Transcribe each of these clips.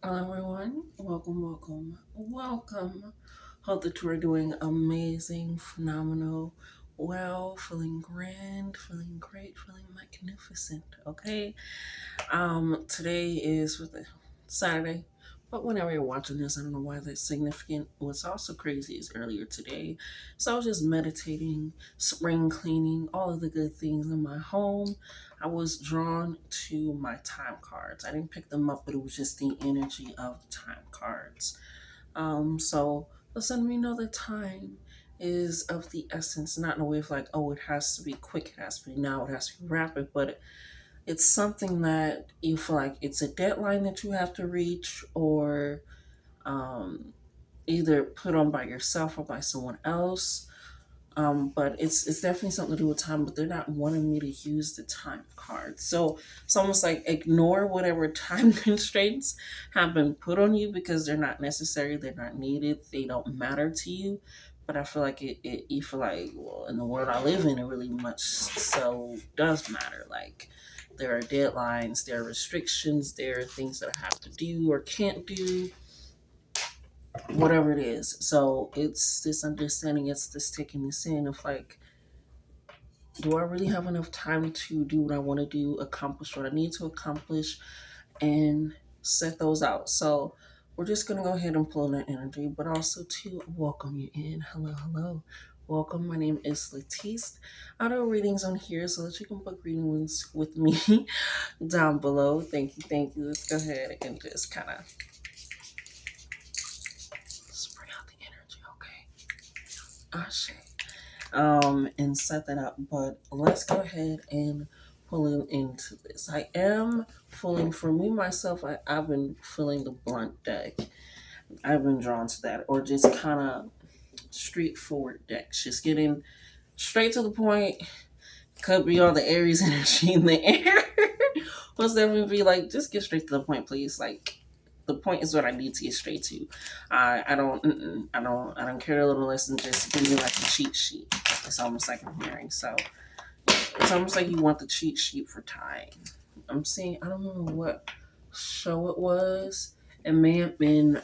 Hello, everyone. Welcome. Hope that you are doing amazing, phenomenal, well, feeling grand, feeling great, feeling magnificent. Okay. Today is Saturday, but whenever you're watching this, I don't know why that's significant. What's also crazy is earlier today, so I was just meditating, spring cleaning, all of the good things in my home. I was drawn to my time cards. I didn't pick them up, but it was just the energy of the time cards. So letting me know that time is of the essence, not in a way of like, oh, it has to be quick, it has to be now, it has to be rapid, but it's something that you feel like it's a deadline that you have to reach, or um, either put on by yourself or by someone else. But it's definitely something to do with time, but they're not wanting me to use the time card. So it's almost like ignore whatever time constraints have been put on you because they're not necessary, they're not needed, they don't matter to you. But I feel like you feel like, well, in the world I live in, it really much so does matter. Like, there are deadlines, there are restrictions, there are things that I have to do or can't do, whatever it is. So it's this understanding, it's this taking this in of like, do I really have enough time to do what I want to do, accomplish what I need to accomplish, and set those out? So we're just going to go ahead and pull in that energy, but also to welcome you in. Hello, hello. Welcome. My name is Latiste. I do readings on here so that you can book readings with me down below. Thank you, thank you. Let's go ahead and just kind of spray out the energy, okay? Ashe. And set that up. But let's go ahead and pull into this. I am pulling for me myself. I've been feeling the blunt deck. I've been drawn to that, or just kind of straightforward decks. Just getting straight to the point. Could be all the Aries energy in the air. Must definitely be like, just get straight to the point, please. Like, the point is what I need to get straight to. I don't care a little less than just give me like a cheat sheet. It's almost like I'm hearing. So it's almost like you want the cheat sheet for time. I'm seeing, I don't remember what show it was. It may have been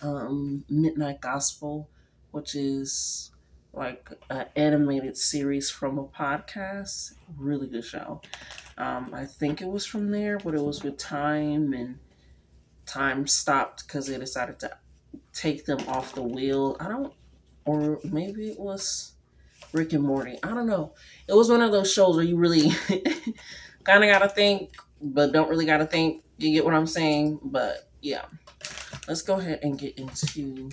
Midnight Gospel, which is like an animated series from a podcast. Really good show. I think it was from there, but it was with time, and time stopped because they decided to take them off the wheel. I don't, or maybe it was Rick and Morty. I don't know. It was one of those shows where you really kind of got to think, but don't really got to think. You get what I'm saying? But yeah, let's go ahead and get into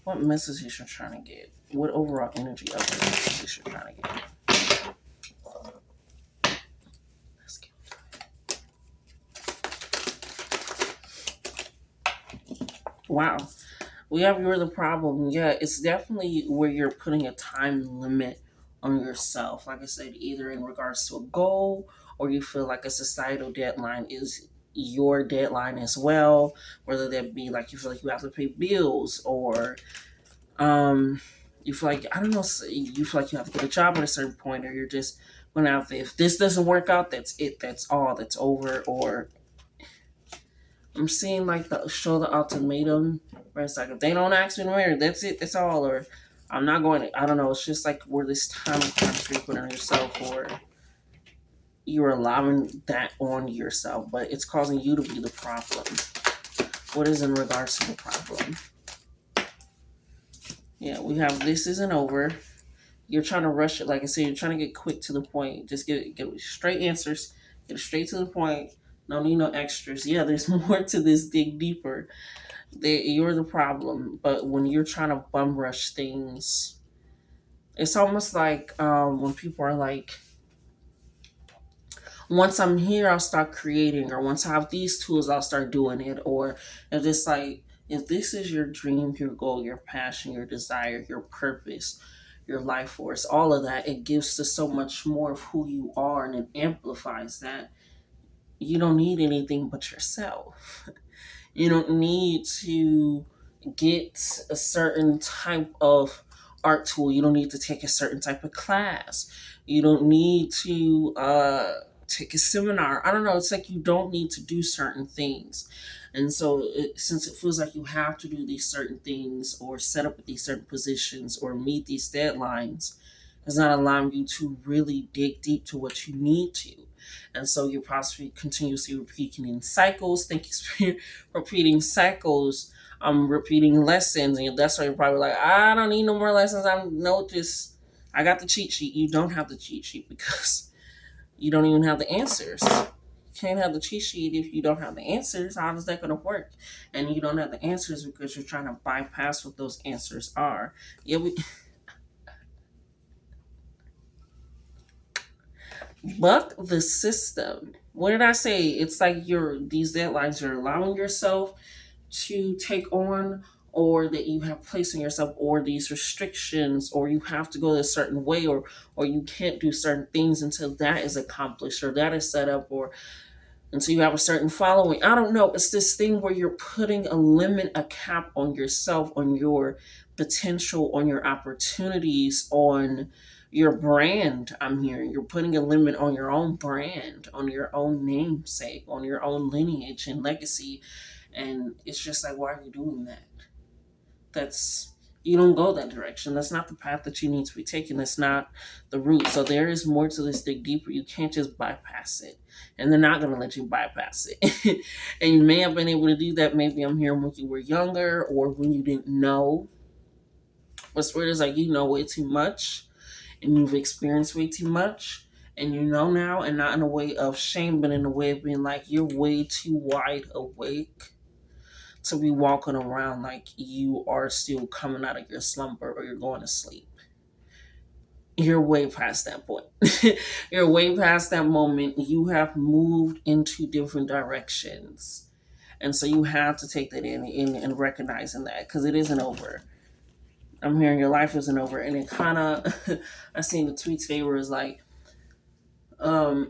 what messages you're trying to get. What overall energy of the messages you're trying to get. Let's get Wow. We have You're the Problem. Yeah, it's definitely where you're putting a time limit on yourself. Like I said, either in regards to a goal, or you feel like a societal deadline is your deadline as well. Whether that be like you feel like you have to pay bills, or um, you feel like, I don't know, you feel like you have to get a job at a certain point, or you're just going out there. If this doesn't work out, that's it. That's all. That's over. Or I'm seeing like the show The Ultimatum, where it's like, if they don't ask me to marry, that's it, that's all, or I'm not going to. I don't know. It's just like where this time constantly put on yourself, or you're allowing that on yourself, but it's causing you to be the problem. What is in regards to the problem? Yeah, we have this isn't over. You're trying to rush it. Like I said, you're trying to get quick to the point. Just get straight answers. Get straight to the point. No need no extras. Yeah, there's more to this. Dig deeper. You're the problem. But when you're trying to bum rush things, it's almost like when people are like, once I'm here, I'll start creating, or once I have these tools, I'll start doing it. Or if it's like, if this is your dream, your goal, your passion, your desire, your purpose, your life force, all of that, it gives to so much more of who you are, and it amplifies that. You don't need anything but yourself. You don't need to get a certain type of art tool. You don't need to take a certain type of class. You don't need to take a seminar. I don't know. It's like you don't need to do certain things. And so, since it feels like you have to do these certain things or set up at these certain positions or meet these deadlines, it's not allowing you to really dig deep to what you need to. And so you're possibly continuously repeating in cycles. Thank you for repeating cycles. Repeating lessons, and that's why you're probably like, I don't need no more lessons. I got the cheat sheet. You don't have the cheat sheet because you don't even have the answers. You can't have the cheat sheet if you don't have the answers. How is that going to work? And you don't have the answers because you're trying to bypass what those answers are. Yeah, buck the system. What did I say? It's like these deadlines you're allowing yourself to take on, or that you have placed on yourself, or these restrictions, or you have to go a certain way, or you can't do certain things until that is accomplished or that is set up, or until you have a certain following. I don't know. It's this thing where you're putting a limit, a cap on yourself, on your potential, on your opportunities, on your brand. I'm hearing you're putting a limit on your own brand, on your own namesake, on your own lineage and legacy. And it's just like, why are you doing that? That's You don't go that direction. That's not the path that you need to be taking. That's not the route. So there is more to this. Dig deeper. You can't just bypass it, and they're not going to let you bypass it. And you may have been able to do that. Maybe I'm hearing when you were younger or when you didn't know. What's weird is like you know way too much, and you've experienced way too much, and you know now, and not in a way of shame, but in a way of being like you're way too wide awake to be walking around like you are still coming out of your slumber or you're going to sleep. You're way past that point. You're way past that moment. You have moved into different directions. And so you have to take that in and recognizing that because it isn't over. I'm hearing your life isn't over. And it kind of, I seen the tweet today where it's like,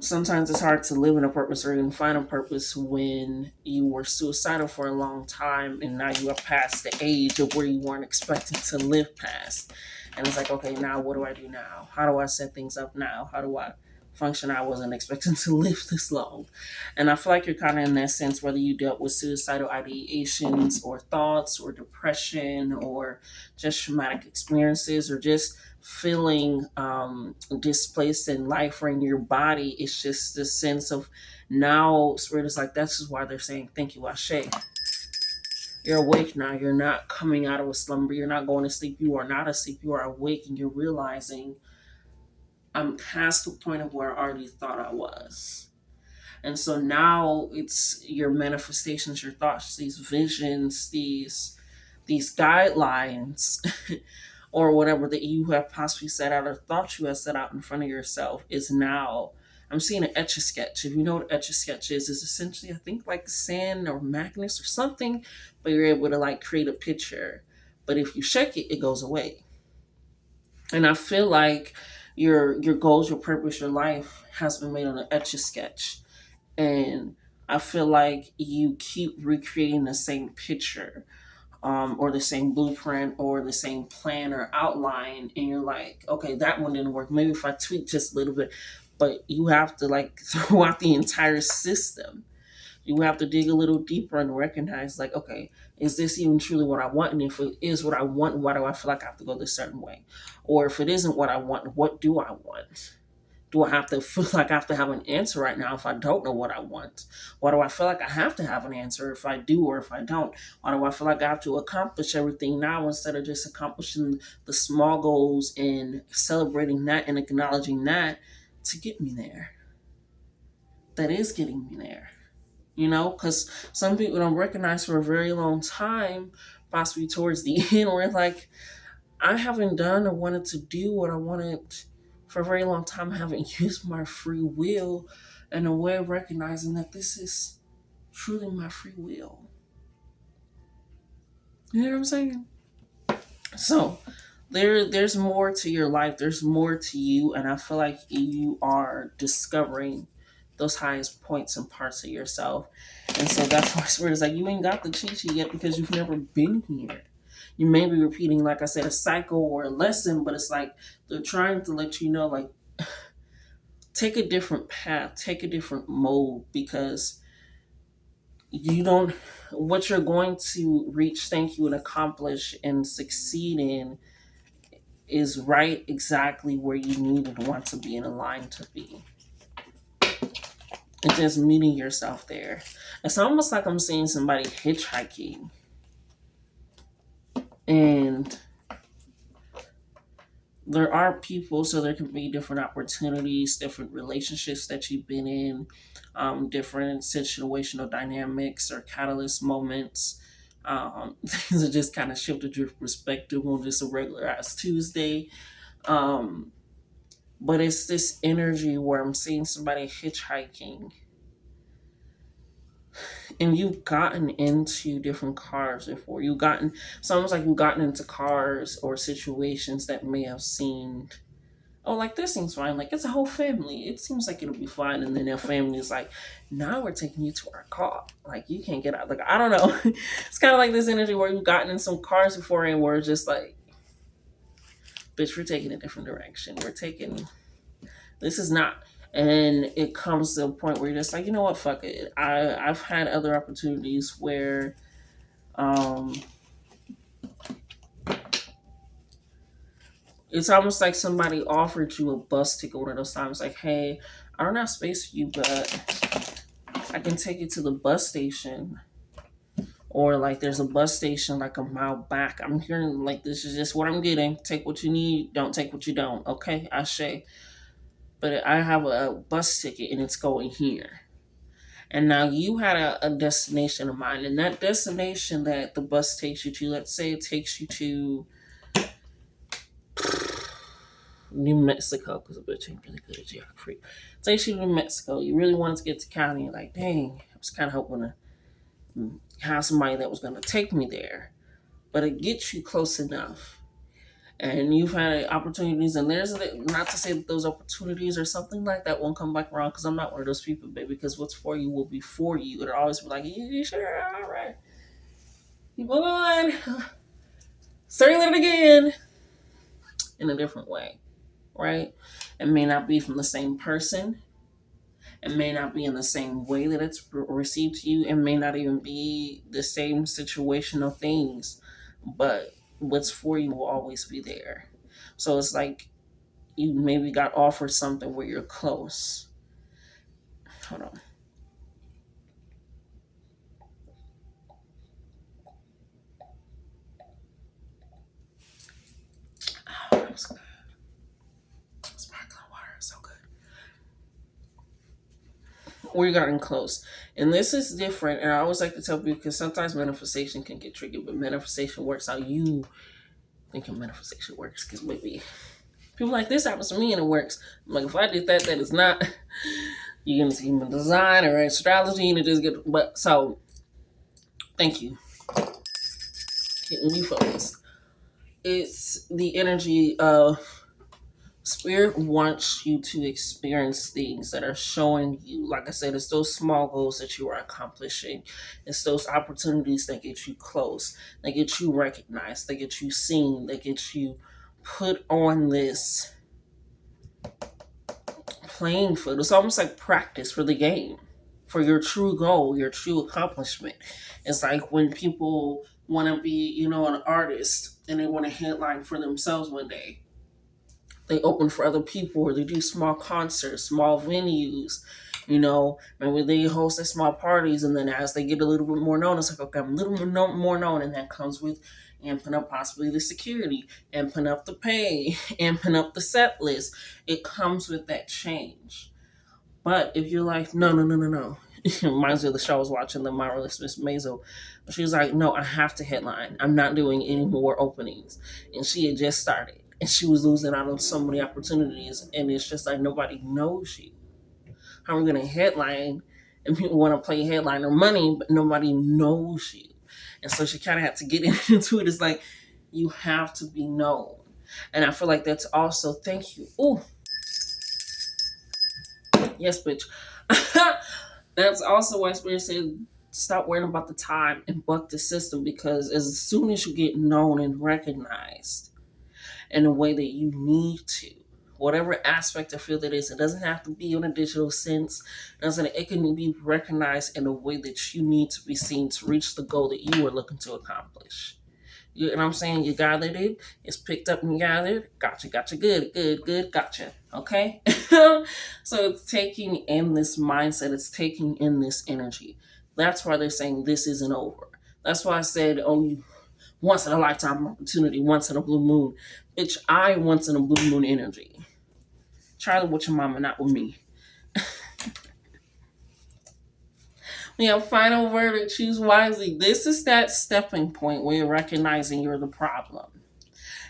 sometimes it's hard to live in a purpose or even find a purpose when you were suicidal for a long time and now you are past the age of where you weren't expecting to live past. And it's like, okay, now what do I do now? How do I set things up now? How do I function? I wasn't expecting to live this long. And I feel like you're kind of in that sense, whether you dealt with suicidal ideations or thoughts or depression or just traumatic experiences or just feeling displaced in life or in your body. It's just the sense of now spirit is like, that's just why they're saying thank you, Ashe. You're awake now. You're not coming out of a slumber. You're not going to sleep. You are not asleep. You are awake and you're realizing I'm past the point of where I already thought I was. And so now it's your manifestations, your thoughts, these visions, these guidelines or whatever that you have possibly set out or thought you have set out in front of yourself is now. I'm seeing an etch a sketch. If you know what etch a sketch is essentially, I think, like sand or magnets or something, but you're able to like create a picture. But if you shake it, it goes away. And I feel like your goals, your purpose, your life has been made on an etch a sketch. And I feel like you keep recreating the same picture, or the same blueprint or the same plan or outline, and you're like, okay, that one didn't work. Maybe if I tweak just a little bit, but you have to like throw out the entire system. You have to dig a little deeper and recognize, like, okay, is this even truly what I want? And if it is what I want, why do I feel like I have to go this certain way? Or if it isn't what I want, what do I want? Do I have to feel like I have to have an answer right now if I don't know what I want? Why do I feel like I have to have an answer if I do or if I don't? Why do I feel like I have to accomplish everything now instead of just accomplishing the small goals and celebrating that and acknowledging that to get me there? That is getting me there. Because some people don't recognize for a very long time, possibly towards the end, where it's like, I haven't done or wanted to do what I wanted for a very long time. I haven't used my free will in a way of recognizing that this is truly my free will. You know what I'm saying? So there's more to your life. There's more to you, and I feel like you are discovering those highest points and parts of yourself. And so that's why Spirit is like, you ain't got the cheat sheet yet because you've never been here. You may be repeating, like I said, a cycle or a lesson, but it's like they're trying to let you know, like, take a different path, take a different mode, because you don't, what you're going to reach, thank you, and accomplish and succeed in is right exactly where you need and want to be and aligned to be. It's just meeting yourself there. It's almost like I'm seeing somebody hitchhiking, and there are people, so there can be different opportunities, different relationships that you've been in, different situational dynamics or catalyst moments. Things that just kind of shifted your perspective on just a regular ass Tuesday. Um, but it's this energy where I'm seeing somebody hitchhiking, and you've gotten into different cars before. You've gotten, it's almost like you've gotten into cars or situations that may have seemed, oh, like this seems fine. Like it's a whole family. It seems like it'll be fine. And then their family is like, now we're taking you to our car. Like you can't get out. Like, I don't know. It's kind of like this energy where you've gotten in some cars before and we're just like, bitch, we're taking a different direction. We're taking, this is not. And it comes to a point where you're just like, you know what, fuck it. I've had other opportunities where um, it's almost like somebody offered you a bus ticket one of those times, like, hey, I don't have space for you, but I can take you to the bus station. Or like there's a bus station like a mile back. I'm hearing like this is just what I'm getting. Take what you need, don't take what you don't. Okay, I say. But I have a bus ticket and it's going here. And now you had a destination in mind, and that destination that the bus takes you to, let's say it takes you to New Mexico, because a bitch ain't really good at geography. Takes you to New Mexico. You really wanted to get to Cali. You're like, dang, I was kind of hoping to have somebody that was going to take me there. But it gets you close enough. And you've had opportunities, and there's not to say that those opportunities or something like that won't come back around, because I'm not one of those people, baby. Because what's for you will be for you. It'll always be like, you sure? All right. Keep on. Circle it again in a different way, right? It may not be from the same person. It may not be in the same way that it's received to you. It may not even be the same situational things, but what's for you will always be there. So it's like you maybe got offered something where you're close. Hold on. Oh, that was good. Sparkling water is so good. Where you gotten close. And this is different. And I always like to tell people, because sometimes manifestation can get tricky, but manifestation works how you think your manifestation works. Because maybe people like, this happens to me and it works. I'm like, if I did that, that is not. You get into human design or astrology and it just get. But so, thank you. Getting me focused. It's the energy of spirit wants you to experience things that are showing you, like I said, it's those small goals that you are accomplishing. It's those opportunities that get you close, that get you recognized, that get you seen, that get you put on this playing field. It's almost like practice for the game, for your true goal, your true accomplishment. It's like when people want to be, an artist and they want to headline for themselves one day. They open for other people, or they do small concerts, small venues, maybe they host their small parties, and then as they get a little bit more known, it's like, okay, I'm a little bit more known, and that comes with amping up possibly the security, amping up the pay, amping up the set list. It comes with that change. But if you're like, no, no, no, no, no. It reminds me of the show I was watching, the Marvelous Miss Maisel. She was like, no, I have to headline. I'm not doing any more openings. And she had just started. And she was losing out on so many opportunities. And it's just like, nobody knows you. How are we going to headline? And people want to play headliner money, but nobody knows you. And so she kind of had to get into it. It's like, you have to be known. And I feel like that's also, thank you. Ooh. Yes, bitch. That's also why Spirit said, stop worrying about the time and buck the system, because as soon as you get known and recognized in a way that you need to, whatever aspect of field it is. It doesn't have to be in a digital sense. It can be recognized in a way that you need to be seen to reach the goal that you are looking to accomplish. You know what I'm saying? You gathered it. It's picked up and gathered. Gotcha, gotcha. Good, good, good. Gotcha. Okay? So it's taking in this mindset. It's taking in this energy. That's why they're saying this isn't over. That's why I said, oh, you once in a lifetime opportunity, once in a blue moon. Bitch, I once in a blue moon energy. Try it with your mama, not with me. We have final verdict, choose wisely. This is that stepping point where you're recognizing you're the problem.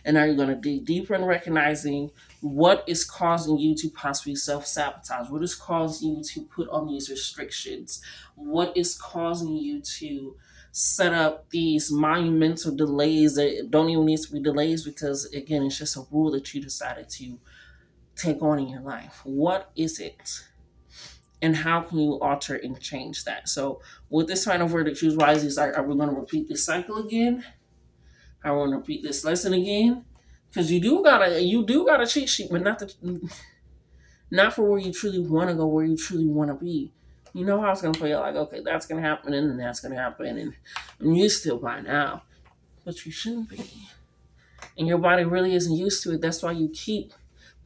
And now you're going to dig deeper in recognizing what is causing you to possibly self-sabotage, what is causing you to put on these restrictions, what is causing you to set up these monumental delays that don't even need to be delays because, again, it's just a rule that you decided to take on in your life. What is it? And how can you alter and change that? So with this final verdict, choose wisely, is like, are we going to repeat this cycle again? I want to repeat this lesson again, because you do got a cheat sheet, but not for where you truly want to go, where you truly want to be. You know how it's going to play out, like, okay, that's going to happen, and then that's going to happen, and you're still by now, but you shouldn't be. And your body really isn't used to it. That's why you keep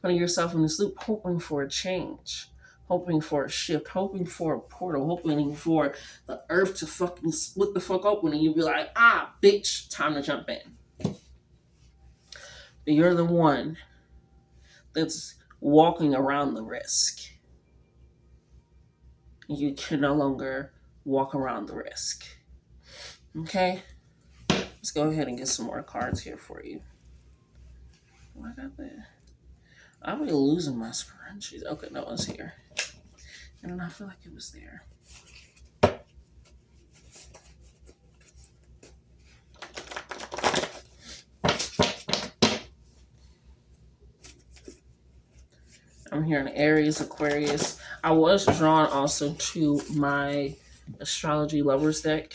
putting yourself in this loop, hoping for a change, hoping for a shift, hoping for a portal, hoping for the earth to fucking split the fuck open, and you be like, ah, bitch, time to jump in. But you're the one that's walking around the risk. You can no longer walk around the risk. Okay? Let's go ahead and get some more cards here for you. What I got there? I'll be losing my scrunchies. Okay, no one's here. And I feel like it was there. I'm hearing Aries, Aquarius. I was drawn also to my astrology lovers deck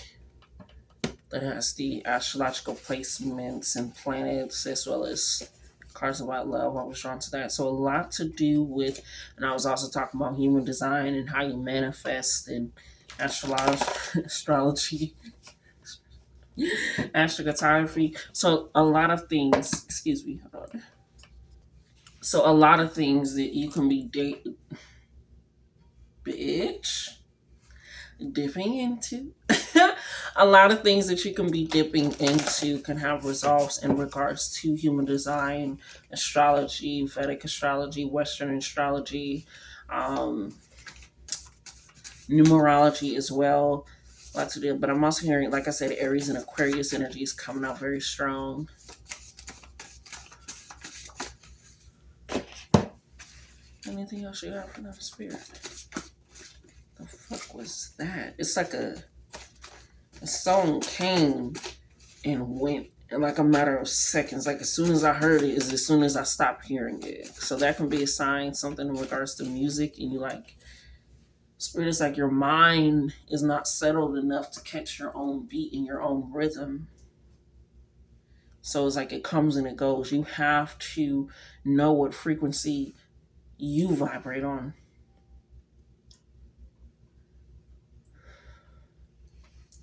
that has the astrological placements and planets as well as cards about love. I was drawn to that. So a lot to do with, and I was also talking about human design and how you manifest and astrology, astrocartography. So a lot of things, excuse me, hold on. So a lot of things that you can be dipping into. A lot of things that you can be dipping into can have results in regards to human design, astrology, Vedic astrology, Western astrology, numerology as well. Lots to do. But I'm also hearing, like I said, Aries and Aquarius energy is coming out very strong. Anything else you got for that spirit? The fuck was that? It's like a song came and went in like a matter of seconds. Like as soon as I heard it is as soon as I stopped hearing it. So that can be a sign, something in regards to music, and you like, spirit is like your mind is not settled enough to catch your own beat and your own rhythm. So it's like it comes and it goes. You have to know what frequency you vibrate on.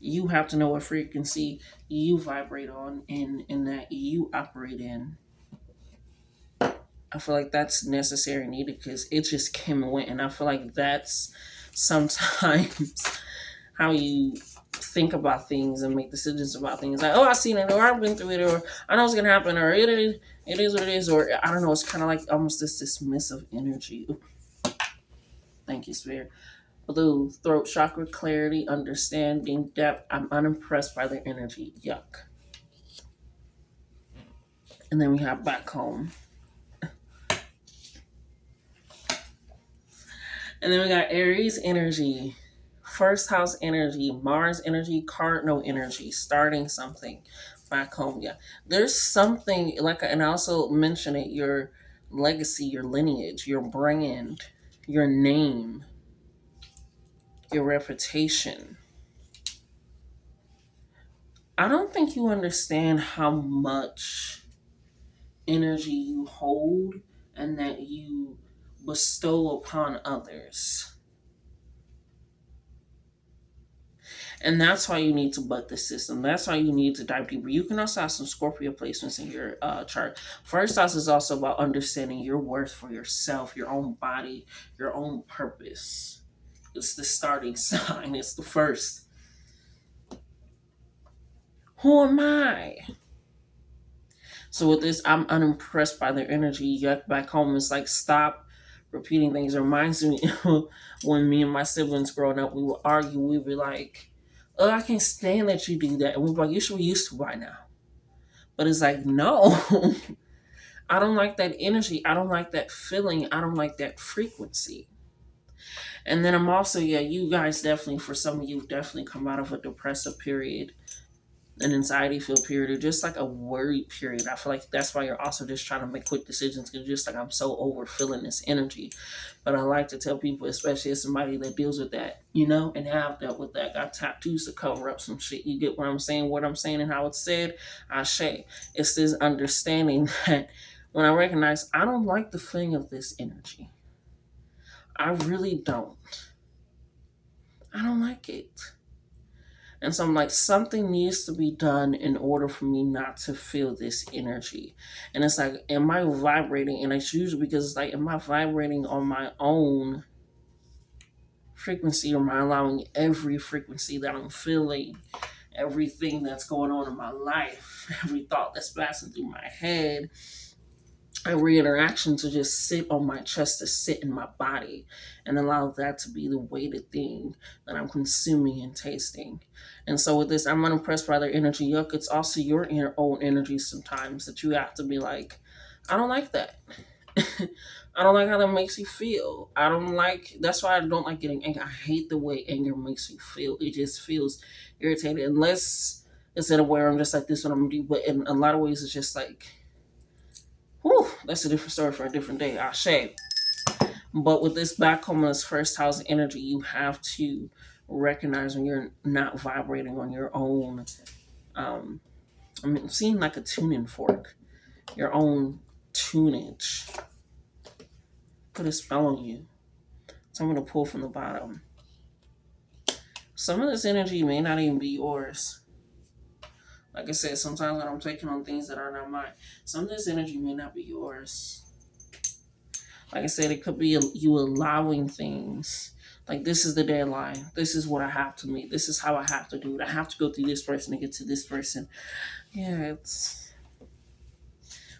You have to know what frequency you vibrate on and that you operate in. I feel like that's necessary and needed because it just came and went. And I feel like that's sometimes how you think about things and make decisions about things. Like, oh, I've seen it, or I've been through it, or I know it's going to happen, or it is what it is, or I don't know. It's kind of like almost this dismissive energy. Thank you, Spirit. Blue, throat chakra, clarity, understanding, depth. I'm unimpressed by their energy. Yuck. And then we have back home. And then we got Aries energy, first house energy, Mars energy, cardinal energy, starting something back home. Yeah. There's something like, and I also mentioned it, your legacy, your lineage, your brand, your name, your reputation. I don't think you understand how much energy you hold and that you bestow upon others. And that's why you need to butt the system. That's why you need to dive deeper. You can also have some Scorpio placements in your chart. First house is also about understanding your worth for yourself, your own body, your own purpose. It's the starting sign. It's the first. Who am I? So with this, I'm unimpressed by their energy. Yuck, back home, it's like, stop repeating things. It reminds me when me and my siblings growing up, we would argue. We'd be like, oh, I can't stand that you do that. And we'd be like, you should be used to by now. But it's like, no, I don't like that energy. I don't like that feeling. I don't like that frequency. And then I'm also, yeah, you guys definitely, for some of you, definitely come out of a depressive period, an anxiety filled period, or just like a worried period. I feel like that's why you're also just trying to make quick decisions, because just like, I'm so over feeling this energy. But I like to tell people, especially as somebody that deals with that, and have dealt with that, got tattoos to cover up some shit. You get what I'm saying, and how it's said. I say it's this understanding that when I recognize I don't like the feeling of this energy, I really don't. I don't like it. And so I'm like, something needs to be done in order for me not to feel this energy. And it's like, am I vibrating? And it's usually because it's like, am I vibrating on my own frequency, or am I allowing every frequency that I'm feeling, everything that's going on in my life, every thought that's passing through my head, every interaction to just sit on my chest, to sit in my body, and allow that to be the weighted thing that I'm consuming and tasting. And so with this, I'm unimpressed by their energy. Yuck, it's also your own energy sometimes that you have to be like, I don't like that. I don't like how that makes you feel. That's why I don't like getting angry. I hate the way anger makes you feel. It just feels irritating. Unless it's in a way where I'm just like, this is what I'm gonna do. But in a lot of ways, it's just like, whew, that's a different story for a different day. I say. But with this back home in this first house energy, you have to recognize when you're not vibrating on your own. Seeing like a tuning fork, your own tunage. Put a spell on you. So I'm going to pull from the bottom. Some of this energy may not even be yours. Like I said, sometimes when I'm taking on things that are not mine, some of this energy may not be yours. Like I said, it could be you allowing things. Like, this is the deadline. This is what I have to meet. This is how I have to do it. I have to go through this person to get to this person. Yeah,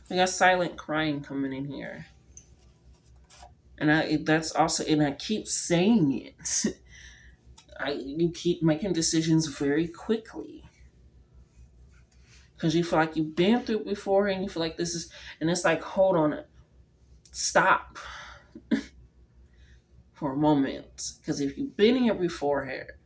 we got silent crying coming in here. And that's also, and I keep saying it. You keep making decisions very quickly. Because you feel like you've been through it before, and you feel like this is, and it's like, hold on, stop for a moment. Because if you've been here before here,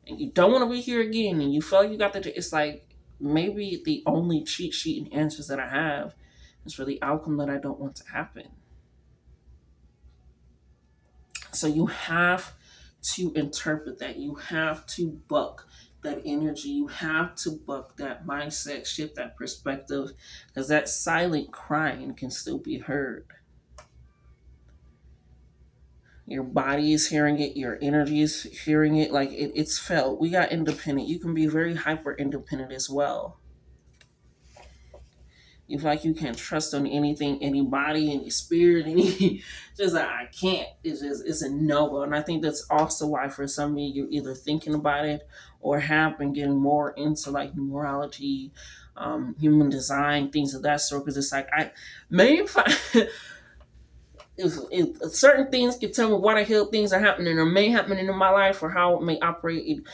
and you don't want to be here again, and you feel like you got it's like, maybe the only cheat sheet and answers that I have is for the outcome that I don't want to happen. So you have to interpret that. You have to buck that energy. You have to buck that mindset, shift that perspective, because that silent crying can still be heard. Your body is hearing it. Your energy is hearing it. Like, it's felt. We got independent. You can be very hyper independent as well. You feel like you can't trust on anything, anybody, any spirit, just like, I can't. It's a no-go. And I think that's also why for some of you, you're either thinking about it or have been getting more into like numerology, human design, things of that sort. Because it's like, if certain things can tell me why the hell things are happening or may happen in my life, or how it may operate.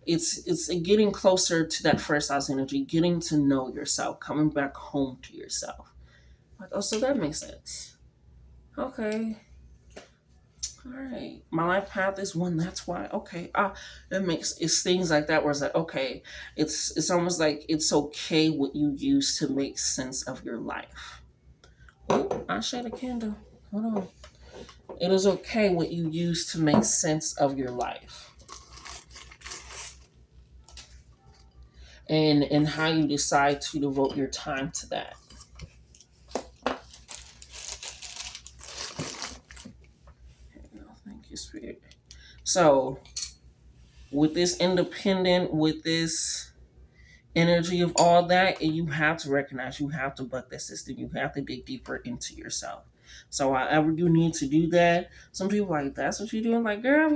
It's getting closer to that first house energy, getting to know yourself, coming back home to yourself. Like, oh, so that makes sense. Okay. All right. My life path is one. That's why. Okay. It's things like that where it's like, okay, it's almost like it's okay what you use to make sense of your life. Oh, I shade a candle. Hold on. It is okay what you use to make sense of your life. And how you decide to devote your time to that. Spirit. So, with this independent, with this energy of all that, and you have to recognize, you have to buck that system. You have to dig deeper into yourself. So however you need to do that, some people are like, that's what you're doing. Like, girl,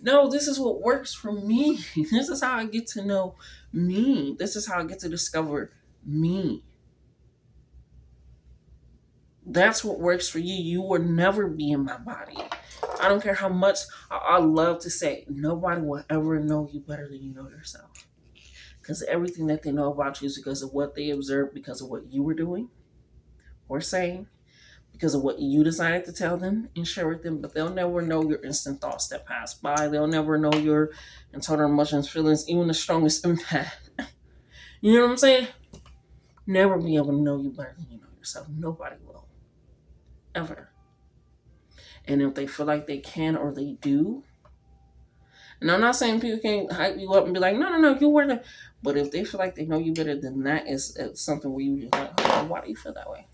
no, this is what works for me. This is how I get to know me. This is how I get to discover me. That's what works for you. You will never be in my body. I don't care how much I love to say, nobody will ever know you better than you know yourself. Because everything that they know about you is because of what they observed, because of what you were doing or saying, because of what you decided to tell them and share with them. But they'll never know your instant thoughts that pass by. They'll never know your internal emotions, feelings, even the strongest impact. You know what I'm saying? Never be able to know you better than you know yourself. Nobody will. Ever. And if they feel like they can or they do, and I'm not saying people can't hype you up and be like, no, you were the. But if they feel like they know you better, then that is something where you just like, oh, why do you feel that way?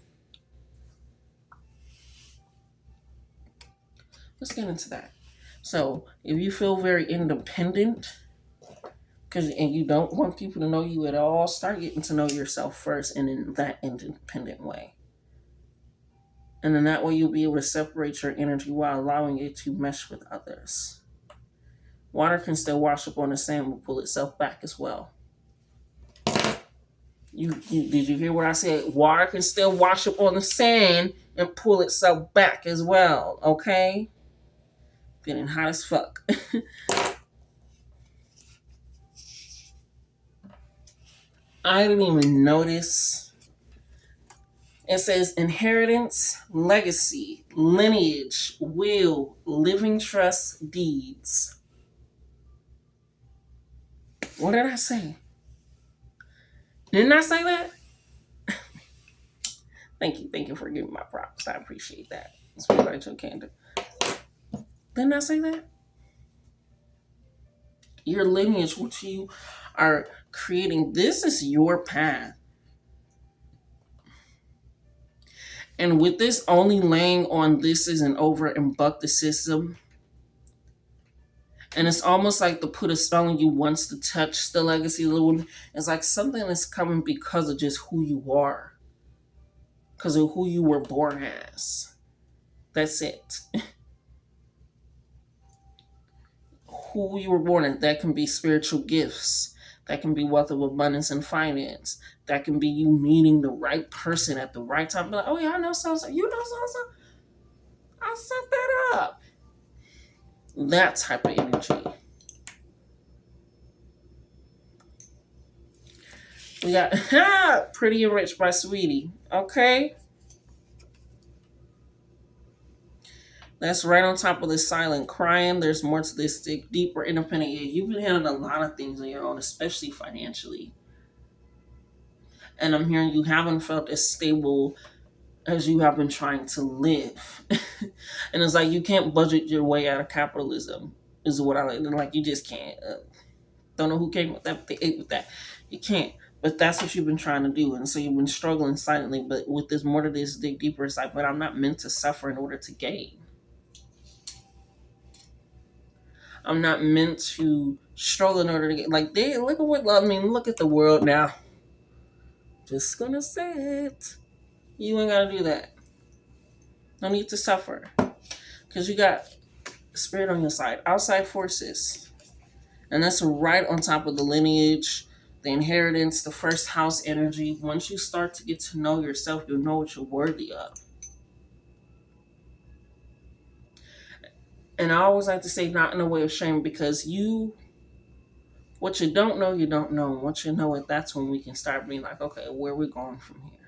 Let's get into that. So if you feel very independent, and you don't want people to know you at all, start getting to know yourself first, and in that independent way. And in that way, you'll be able to separate your energy while allowing it to mesh with others. Water can still wash up on the sand but pull itself back as well. Did you hear what I said? Water can still wash up on the sand and pull itself back as well, okay? Getting hot as fuck. I didn't even notice. It says inheritance, legacy, lineage, will, living trust, deeds. What did I say? Didn't I say that? Thank you for giving my props. I appreciate that. Sweetheart, your candor. Didn't I say that? Your lineage, which you are creating, this is your path. And with this only laying on this isn't over and buck the system. And it's almost like to put a spell on you once to touch the legacy little. It's like something that's coming because of just who you are. Because of who you were born as. That's it. Who you were born as. That can be spiritual gifts. That can be wealth of abundance and finance. That can be you meeting the right person at the right time. Like, oh yeah, I know so-and-so. You know so-and-so? I set that up. That type of energy. We got Pretty and Rich by Sweetie. Okay. That's right on top of the silent crying. There's more to this. Dig deeper, independent. Yeah, you've been handling a lot of things on your own, especially financially. And I'm hearing you haven't felt as stable as you have been trying to live. And it's like you can't budget your way out of capitalism, is what I like. You just can't. Don't know who came with that, but they ate with that. You can't. But that's what you've been trying to do. And so you've been struggling silently. But with this more to this, dig deeper, it's like, but I'm not meant to suffer in order to gain. I'm not meant to struggle in order to get, like, they look at what love mean. Look at the world now. Just gonna say it. You ain't gotta do that. No need to suffer. Because you got spirit on your side. Outside forces. And that's right on top of the lineage, the inheritance, the first house energy. Once you start to get to know yourself, you'll know what you're worthy of. And I always like to say not in a way of shame, because what you don't know, you don't know. And once you know it, that's when we can start being like, okay, where are we going from here?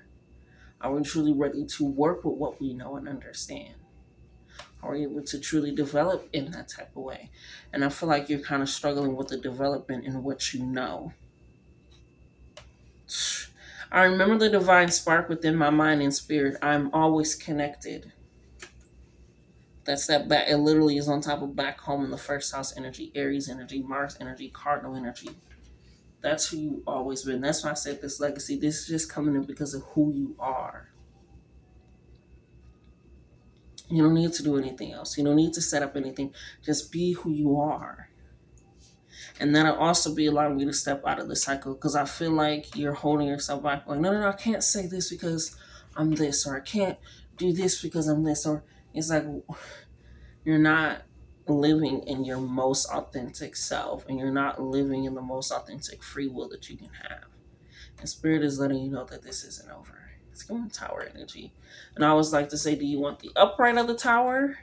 Are we truly ready to work with what we know and understand? Are we able to truly develop in that type of way? And I feel like you're kind of struggling with the development in what you know. I remember the divine spark within my mind and spirit. I'm always connected. That's that back. It literally is on top of back home in the first house energy, Aries energy, Mars energy, cardinal energy. That's who you always been. That's why I said this legacy. This is just coming in because of who you are. You don't need to do anything else. You don't need to set up anything. Just be who you are. And that'll also be allowing you to step out of the cycle, because I feel like you're holding yourself back. Like, no, no, no, I can't say this because I'm this, or I can't do this because I'm this, or it's like you're not living in your most authentic self, and you're not living in the most authentic free will that you can have. And Spirit is letting you know that this isn't over. It's giving tower energy. And I always like to say, do you want the upright of the tower?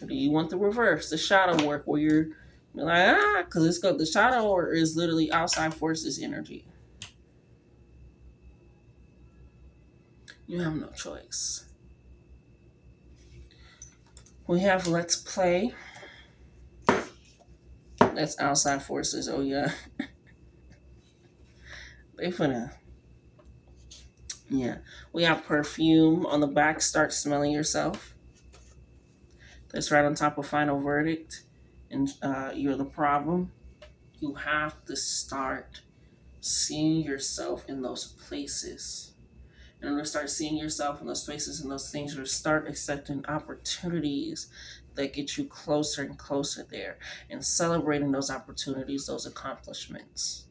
Or do you want the reverse, the shadow work, where you're like, because it's got the shadow, or is literally outside forces energy. You have no choice. We have let's play. That's outside forces. Oh yeah. They finna. Yeah. We have perfume on the back. Start smelling yourself. That's right on top of final verdict. And you're the problem. You have to start seeing yourself in those places. And when you start seeing yourself in those places and those things, you start accepting opportunities that get you closer and closer there, and celebrating those opportunities, those accomplishments.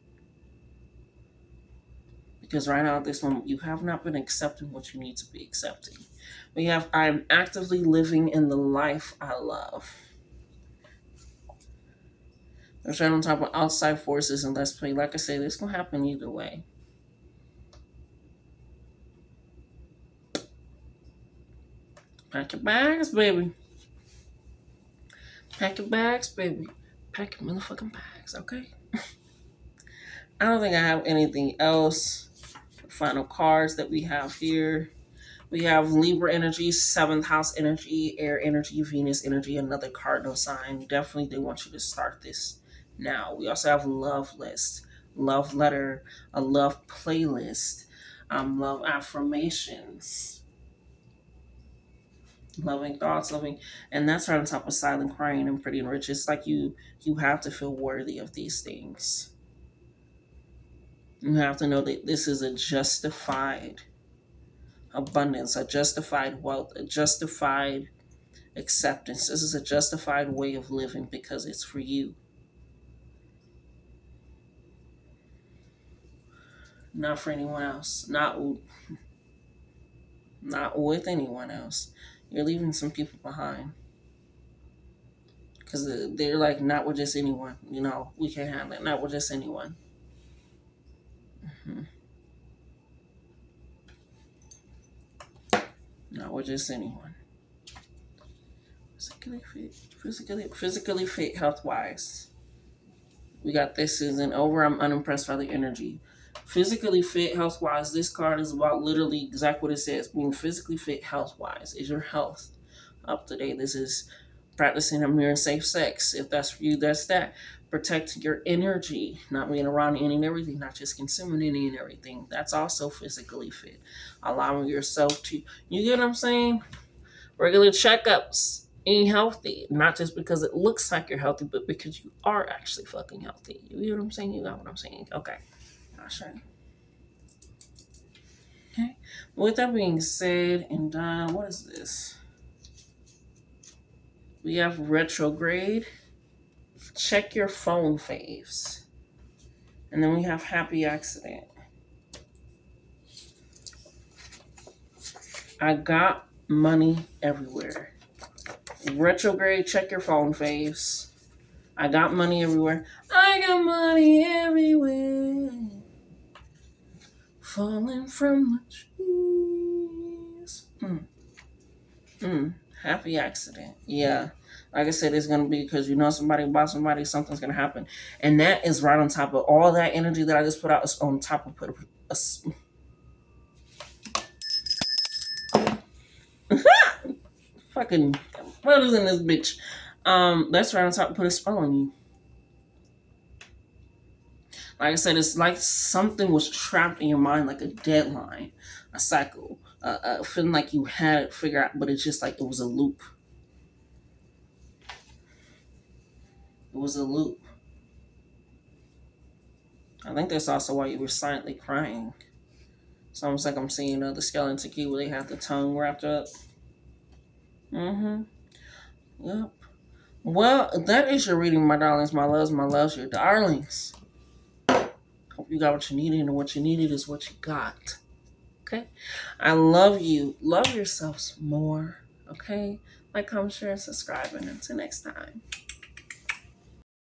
Because right now at this moment, you have not been accepting what you need to be accepting. We have, I'm actively living in the life I love. There's right on top of outside forces and let's play. Like I said, it's going to happen either way. Pack your bags, baby. Pack your bags, baby. Pack your motherfucking bags, okay? I don't think I have anything else. Final cards that we have here. We have Libra energy, 7th house energy, air energy, Venus energy, another cardinal sign. Definitely they want you to start this now. We also have love list, love letter, a love playlist, love affirmations, loving thoughts, loving, and that's right on top of silent crying and pretty and rich. It's like you have to feel worthy of these things. You have to know that this is a justified abundance, a justified wealth, a justified acceptance. This is a justified way of living because it's for you, not for anyone else, not with anyone else. You're leaving some people behind because they're like, not with just anyone. You know, we can't handle it. Not with just anyone. Mhm. Not with just anyone. Physically fit, health wise. We got this season over. I'm unimpressed by the energy. Physically fit, health wise. This card is about literally exactly what it says. Being physically fit, health wise. Is your health up to date? This is practicing a mirror safe sex. If that's for you, that's that. Protecting your energy, not being around any and everything, not just consuming any and everything. That's also physically fit. Allowing yourself to, you get what I'm saying? Regular checkups, eating healthy, not just because it looks like you're healthy, but because you are actually fucking healthy. You get what I'm saying? You got what I'm saying? Okay. Not sure. Okay. With that being said and done, what is this? We have retrograde. Check your phone faves. And then we have happy accident. I got money everywhere. Retrograde, check your phone faves. I got money everywhere. I got money everywhere. Falling from the trees. Happy accident. Yeah. Like I said, it's going to be because you know somebody about somebody, something's going to happen. And that is right on top of all that energy that I just put out. Is on top of put a fucking what is in this bitch? That's right on top. Put a spell on you. Like I said, it's like something was trapped in your mind, like a deadline, a cycle, feeling like you had it figured out, but it's just like it was a loop. It was a loop. I think that's also why you were silently crying. It's almost like I'm seeing the skeleton key where they have the tongue wrapped up. Mm-hmm. Yep. Well, that is your reading, my darlings, my loves, your darlings. Hope you got what you needed, and what you needed is what you got. Okay? I love you. Love yourselves more. Okay? Like, comment, share, and subscribe. And until next time.